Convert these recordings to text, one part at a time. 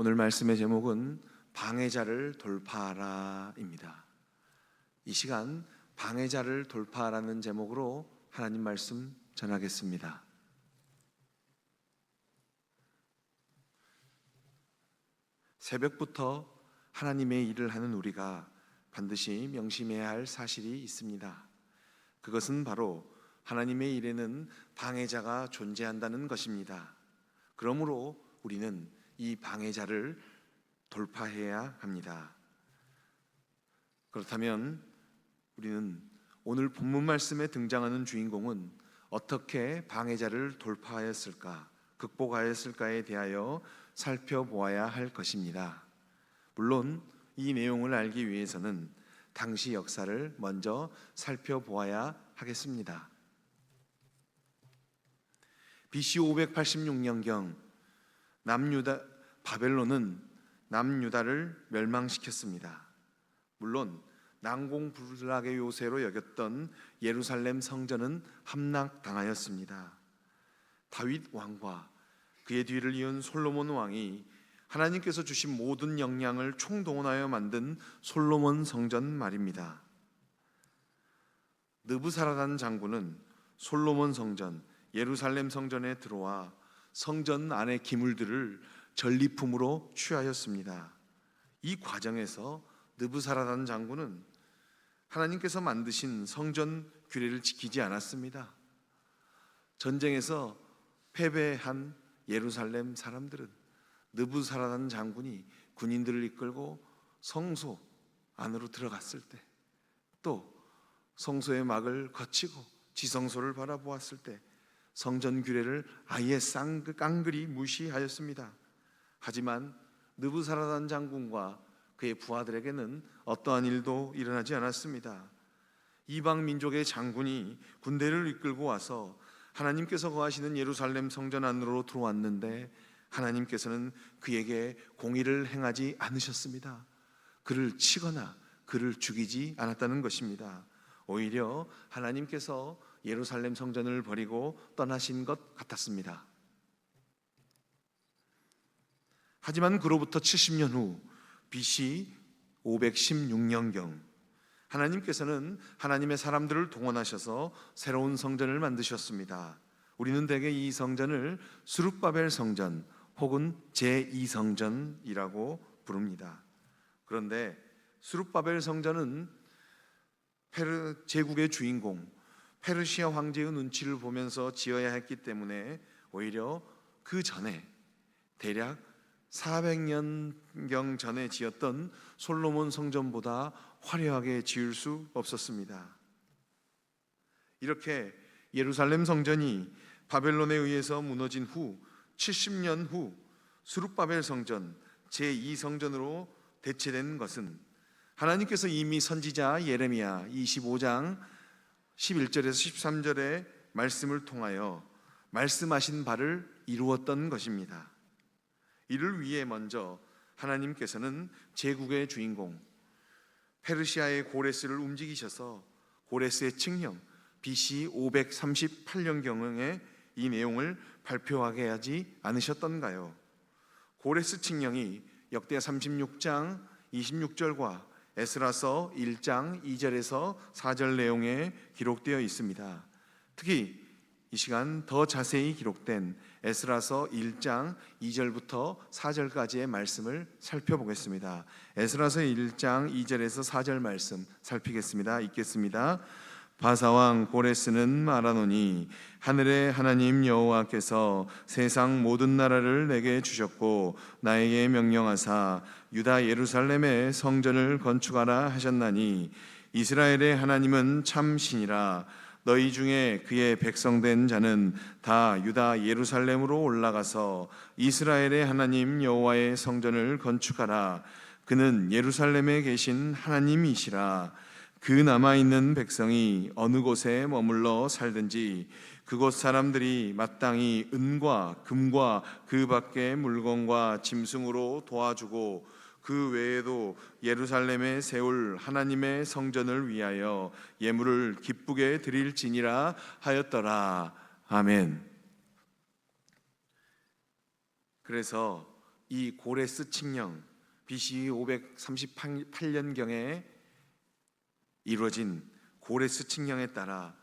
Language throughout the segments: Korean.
오늘 말씀의 제목은 방해자를 돌파하라입니다. 이 시간 방해자를 돌파하라는 제목으로 하나님 말씀 전하겠습니다. 새벽부터 하나님의 일을 하는 우리가 반드시 명심해야 할 사실이 있습니다. 그것은 바로 하나님의 일에는 방해자가 존재한다는 것입니다. 그러므로 우리는 이 방해자를 돌파해야 합니다. 그렇다면 우리는 오늘 본문 말씀에 등장하는 주인공은 어떻게 방해자를 돌파하였을까, 극복하였을까에 대하여 살펴보아야 할 것입니다. 물론 이 내용을 알기 위해서는 당시 역사를 먼저 살펴보아야 하겠습니다. BC 586년경 바벨론은 남유다를 멸망시켰습니다. 물론 난공불락의 요새로 여겼던 예루살렘 성전은 함락당하였습니다. 다윗 왕과 그의 뒤를 이은 솔로몬 왕이 하나님께서 주신 모든 역량을 총동원하여 만든 솔로몬 성전 말입니다. 느부사라단 장군은 솔로몬 성전, 예루살렘 성전에 들어와 성전 안의 기물들을 전리품으로 취하였습니다. 이 과정에서 느부사라단 장군은 하나님께서 만드신 성전 규례를 지키지 않았습니다. 전쟁에서 패배한 예루살렘 사람들은 느부사라단 장군이 군인들을 이끌고 성소 안으로 들어갔을 때, 또 성소의 막을 거치고 지성소를 바라보았을 때 성전 규례를 아예 깡그리 무시하였습니다. 하지만 느부사라단 장군과 그의 부하들에게는 어떠한 일도 일어나지 않았습니다. 이방 민족의 장군이 군대를 이끌고 와서 하나님께서 거하시는 예루살렘 성전 안으로 들어왔는데 하나님께서는 그에게 공의를 행하지 않으셨습니다. 그를 치거나 그를 죽이지 않았다는 것입니다. 오히려 하나님께서 예루살렘 성전을 버리고 떠나신 것 같았습니다. 하지만 그로부터 70년 후 BC 516년경 하나님께서는 하나님의 사람들을 동원하셔서 새로운 성전을 만드셨습니다. 우리는 대개 이 성전을 스룹바벨 성전 혹은 제2성전이라고 부릅니다. 그런데 스룹바벨 성전은 제국의 주인공 페르시아 황제의 눈치를 보면서 지어야 했기 때문에 오히려 그 전에 대략 400년경 전에 지었던 솔로몬 성전보다 화려하게 지을 수 없었습니다. 이렇게 예루살렘 성전이 바벨론에 의해서 무너진 후 70년 후 스룹바벨 성전 제2성전으로 대체된 것은 하나님께서 이미 선지자 예레미야 25장 11절에서 13절의 말씀을 통하여 말씀하신 바를 이루었던 것입니다. 이를 위해 먼저 하나님께서는 제국의 주인공 페르시아의 고레스를 움직이셔서 고레스의 칙령 BC 538년경에 이 내용을 발표하게 하지 않으셨던가요? 고레스 칙령이 역대 36장 26절과 에스라서 1장 2절에서 4절 내용에 기록되어 있습니다. 특히 이 시간 더 자세히 기록된 에스라서 1장 2절부터 4절까지의 말씀을 살펴보겠습니다. 에스라서 1장 2절에서 4절 말씀 살피겠습니다. 읽겠습니다. 바사왕 고레스는 말하노니 하늘의 하나님 여호와께서 세상 모든 나라를 내게 주셨고 나에게 명령하사 유다 예루살렘의 성전을 건축하라 하셨나니 이스라엘의 하나님은 참 신이라. 너희 중에 그의 백성된 자는 다 유다 예루살렘으로 올라가서 이스라엘의 하나님 여호와의 성전을 건축하라. 그는 예루살렘에 계신 하나님이시라. 그 남아있는 백성이 어느 곳에 머물러 살든지 그곳 사람들이 마땅히 은과 금과 그 밖의 물건과 짐승으로 도와주고 그 외에도 예루살렘에 세울 하나님의 성전을 위하여 예물을 기쁘게 드릴지니라 하였더라. 아멘. 그래서 이 고레스 칙령 BC 538년경에 이루어진 고레스 칙령에 따라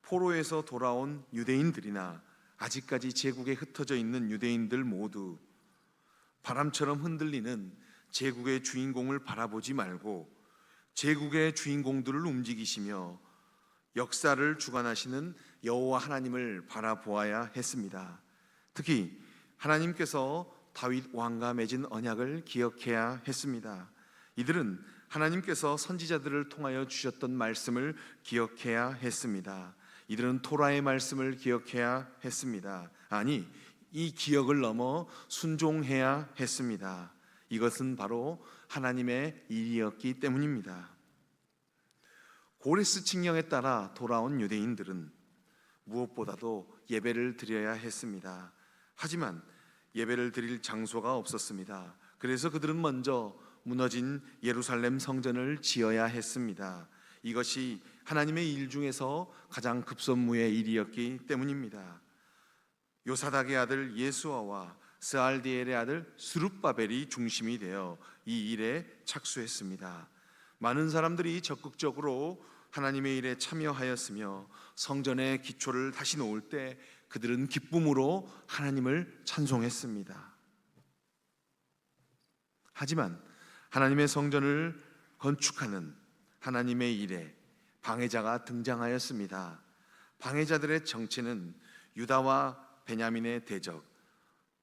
포로에서 돌아온 유대인들이나 아직까지 제국에 흩어져 있는 유대인들 모두 바람처럼 흔들리는 제국의 주인공을 바라보지 말고 제국의 주인공들을 움직이시며 역사를 주관하시는 여호와 하나님을 바라보아야 했습니다. 특히 하나님께서 다윗 왕과 맺은 언약을 기억해야 했습니다. 이들은 하나님께서 선지자들을 통하여 주셨던 말씀을 기억해야 했습니다. 이들은 토라의 말씀을 기억해야 했습니다. 아니, 이 기억을 넘어 순종해야 했습니다. 이것은 바로 하나님의 일이었기 때문입니다. 고레스 칙령에 따라 돌아온 유대인들은 무엇보다도 예배를 드려야 했습니다. 하지만 예배를 드릴 장소가 없었습니다. 그래서 그들은 먼저 무너진 예루살렘 성전을 지어야 했습니다. 이것이 하나님의 일 중에서 가장 급선무의 일이었기 때문입니다. 요사닥의 아들 예수아와 스알디엘의 아들 스룹바벨이 중심이 되어 이 일에 착수했습니다. 많은 사람들이 적극적으로 하나님의 일에 참여하였으며 성전의 기초를 다시 놓을 때 그들은 기쁨으로 하나님을 찬송했습니다. 하지만 하나님의 성전을 건축하는 하나님의 일에 방해자가 등장하였습니다. 방해자들의 정체는 유다와 베냐민의 대적,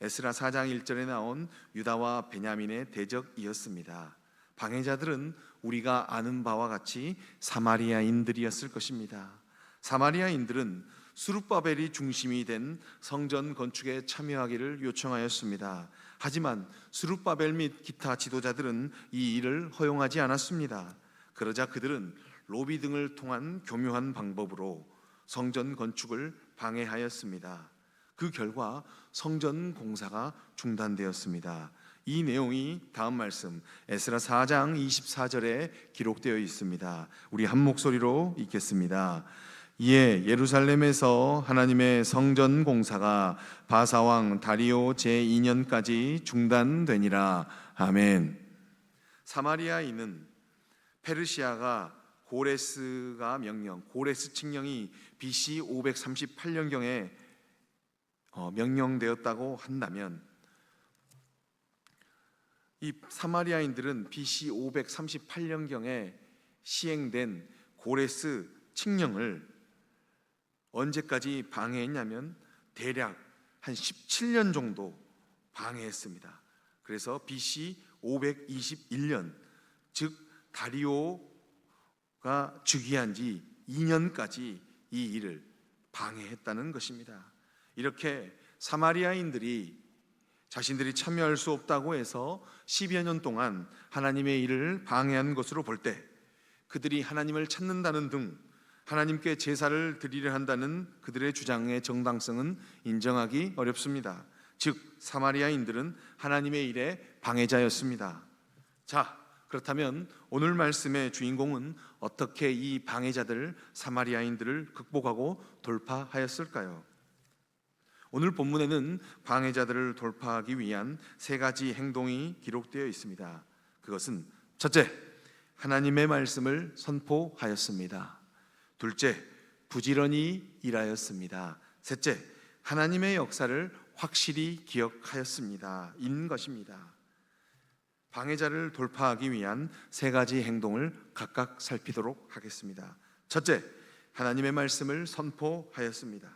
에스라 4장 1절에 나온 유다와 베냐민의 대적이었습니다. 방해자들은 우리가 아는 바와 같이 사마리아인들이었을 것입니다. 사마리아인들은 스룹바벨이 중심이 된 성전 건축에 참여하기를 요청하였습니다. 하지만 스룹바벨 및 기타 지도자들은 이 일을 허용하지 않았습니다. 그러자 그들은 로비 등을 통한 교묘한 방법으로 성전 건축을 방해하였습니다. 그 결과 성전 공사가 중단되었습니다. 이 내용이 다음 말씀 에스라 4장 24절에 기록되어 있습니다. 우리 한 목소리로 읽겠습니다. 이에 예루살렘에서 하나님의 성전 공사가 바사왕 다리오 제2년까지 중단되니라. 아멘. 사마리아인은 페르시아가 고레스 칙령이 BC 538년경에 명령되었다고 한다면 이 사마리아인들은 BC 538년경에 시행된 고레스 칙령을 언제까지 방해했냐면 대략 한 17년 정도 방해했습니다. 그래서 BC 521년, 즉 다리오가 즉위한 지 2년까지 이 일을 방해했다는 것입니다. 이렇게 사마리아인들이 자신들이 참여할 수 없다고 해서 10여 년 동안 하나님의 일을 방해한 것으로 볼 때 그들이 하나님을 찾는다는 등 하나님께 제사를 드리려 한다는 그들의 주장의 정당성은 인정하기 어렵습니다. 즉 사마리아인들은 하나님의 일의 방해자였습니다. 자, 그렇다면 오늘 말씀의 주인공은 어떻게 이 방해자들 사마리아인들을 극복하고 돌파하였을까요? 오늘 본문에는 방해자들을 돌파하기 위한 세 가지 행동이 기록되어 있습니다. 그것은 첫째, 하나님의 말씀을 선포하였습니다. 둘째, 부지런히 일하였습니다. 셋째, 하나님의 역사를 확실히 기억하였습니다. 인 것입니다. 방해자를 돌파하기 위한 세 가지 행동을 각각 살피도록 하겠습니다. 첫째, 하나님의 말씀을 선포하였습니다.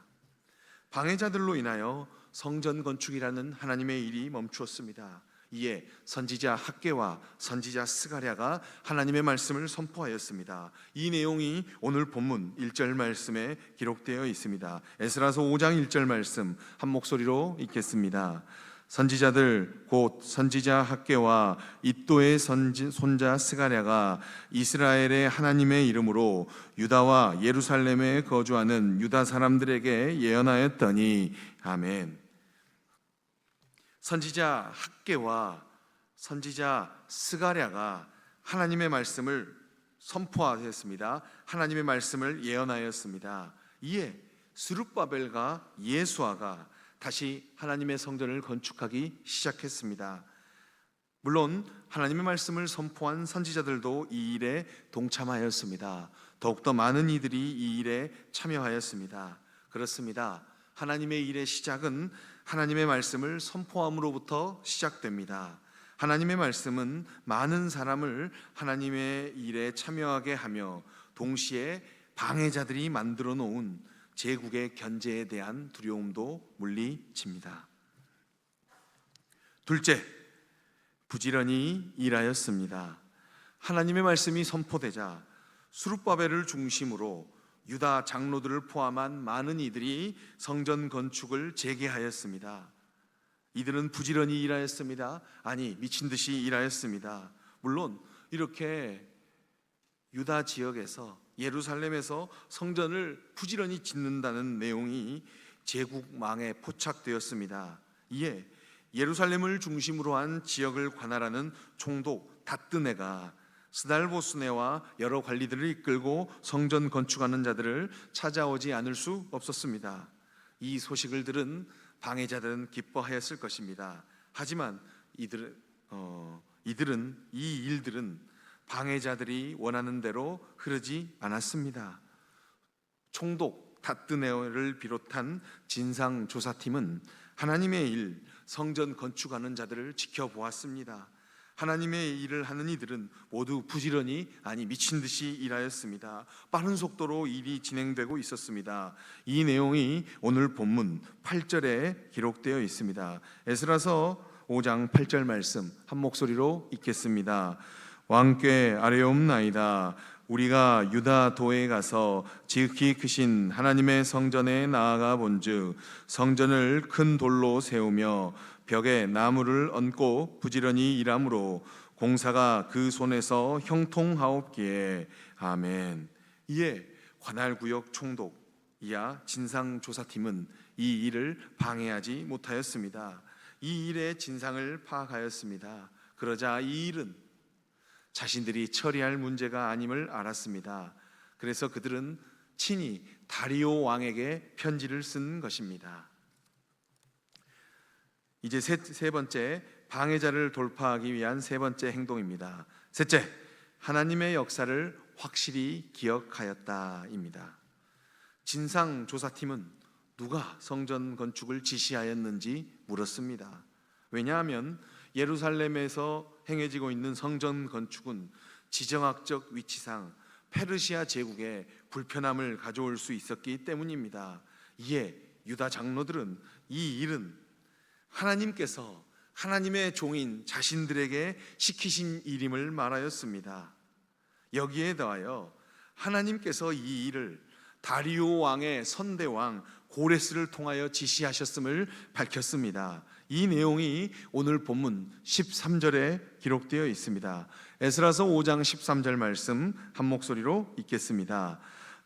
방해자들로 인하여 성전 건축이라는 하나님의 일이 멈추었습니다. 이에 선지자 학개와 선지자 스가랴가 하나님의 말씀을 선포하였습니다. 이 내용이 오늘 본문 1절 말씀에 기록되어 있습니다. 에스라서 5장 1절 말씀 한 목소리로 읽겠습니다. 선지자들 곧 선지자 학개와 잇도의 손자 스가랴가 이스라엘의 하나님의 이름으로 유다와 예루살렘에 거주하는 유다 사람들에게 예언하였더니 아멘. 선지자 학개와 선지자 스가랴가 하나님의 말씀을 선포하였습니다. 하나님의 말씀을 예언하였습니다. 이에 스룹바벨과 예수아가 다시 하나님의 성전을 건축하기 시작했습니다. 물론 하나님의 말씀을 선포한 선지자들도 이 일에 동참하였습니다. 더욱더 많은 이들이 이 일에 참여하였습니다. 그렇습니다. 하나님의 일의 시작은 하나님의 말씀을 선포함으로부터 시작됩니다. 하나님의 말씀은 많은 사람을 하나님의 일에 참여하게 하며 동시에 방해자들이 만들어 놓은 제국의 견제에 대한 두려움도 물리칩니다. 둘째, 부지런히 일하였습니다. 하나님의 말씀이 선포되자 스룹바벨을 중심으로 유다 장로들을 포함한 많은 이들이 성전 건축을 재개하였습니다. 이들은 부지런히 일하였습니다. 아니, 미친 듯이 일하였습니다. 물론 이렇게 유다 지역에서, 예루살렘에서 성전을 부지런히 짓는다는 내용이 제국망에 포착되었습니다. 이에 예루살렘을 중심으로 한 지역을 관할하는 총독 다뜨네가 스달보스네와 여러 관리들을 이끌고 성전 건축하는 자들을 찾아오지 않을 수 없었습니다. 이 소식을 들은 방해자들은 기뻐하였을 것입니다. 하지만 이 일들은 방해자들이 원하는 대로 흐르지 않았습니다. 총독 다뜨네를 비롯한 진상조사팀은 하나님의 일, 성전 건축하는 자들을 지켜보았습니다. 하나님의 일을 하는 이들은 모두 부지런히, 아니 미친 듯이 일하였습니다. 빠른 속도로 일이 진행되고 있었습니다. 이 내용이 오늘 본문 8절에 기록되어 있습니다. 에스라서 5장 8절 말씀 한 목소리로 읽겠습니다. 왕께 아뢰옵나이다. 우리가 유다 도에 가서 지극히 크신 하나님의 성전에 나아가 본즉 성전을 큰 돌로 세우며 벽에 나무를 얹고 부지런히 일함으로 공사가 그 손에서 형통하옵기에. 아멘. 이에 관할구역 총독 이하 진상조사팀은 이 일을 방해하지 못하였습니다. 이 일의 진상을 파악하였습니다. 그러자 이 일은 자신들이 처리할 문제가 아님을 알았습니다. 그래서 그들은 친히 다리오 왕에게 편지를 쓴 것입니다. 이제 세 번째, 방해자를 돌파하기 위한 세 번째 행동입니다. 셋째, 하나님의 역사를 확실히 기억하였다입니다. 진상조사팀은 누가 성전 건축을 지시하였는지 물었습니다. 왜냐하면 예루살렘에서 행해지고 있는 성전 건축은 지정학적 위치상 페르시아 제국에 불편함을 가져올 수 있었기 때문입니다. 이에 유다 장로들은 이 일은 하나님께서 하나님의 종인 자신들에게 시키신 일임을 말하였습니다. 여기에 더하여 하나님께서 이 일을 다리오 왕의 선대왕 고레스를 통하여 지시하셨음을 밝혔습니다. 이 내용이 오늘 본문 13절에 기록되어 있습니다. 에스라서 5장 13절 말씀 한 목소리로 읽겠습니다.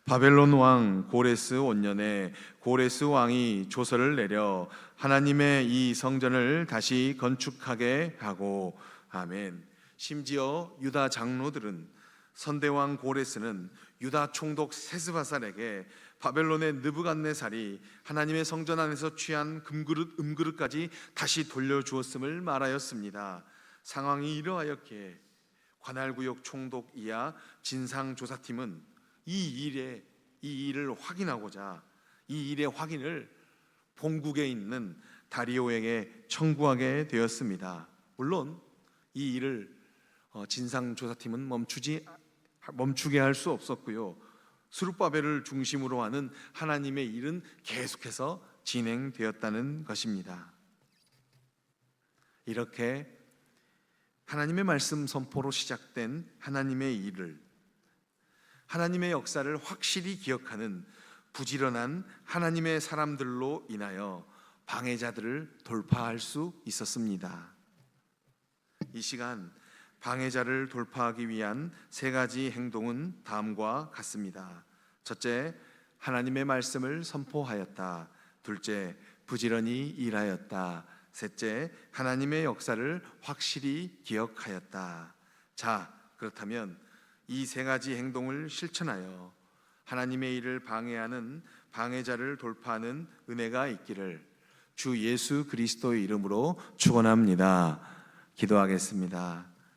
바벨론 왕 고레스 원년에 고레스 왕이 조서를 내려 하나님의 이 성전을 다시 건축하게 하고. 아멘. 심지어 유다 장로들은 선대왕 고레스는 유다 총독 세스바살에게 바벨론의 느부갓네살이 하나님의 성전 안에서 취한 금그릇, 음그릇까지 다시 돌려주었음을 말하였습니다. 상황이 이러하였기에 관할구역 총독 이하 진상조사팀은 이 일을 확인하고자 이 일의 확인을 본국에 있는 다리오에게 청구하게 되었습니다. 물론 이 일을 진상조사팀은 멈추게 할 수 없었고요. 스룹바벨을 중심으로 하는 하나님의 일은 계속해서 진행되었다는 것입니다. 이렇게 하나님의 말씀 선포로 시작된 하나님의 일을, 하나님의 역사를 확실히 기억하는 부지런한 하나님의 사람들로 인하여 방해자들을 돌파할 수 있었습니다. 이 시간 방해자를 돌파하기 위한 세 가지 행동은 다음과 같습니다. 첫째, 하나님의 말씀을 선포하였다. 둘째, 부지런히 일하였다. 셋째, 하나님의 역사를 확실히 기억하였다. 자, 그렇다면 이 세 가지 행동을 실천하여 하나님의 일을 방해하는 방해자를 돌파하는 은혜가 있기를 주 예수 그리스도의 이름으로 축원합니다. 기도하겠습니다.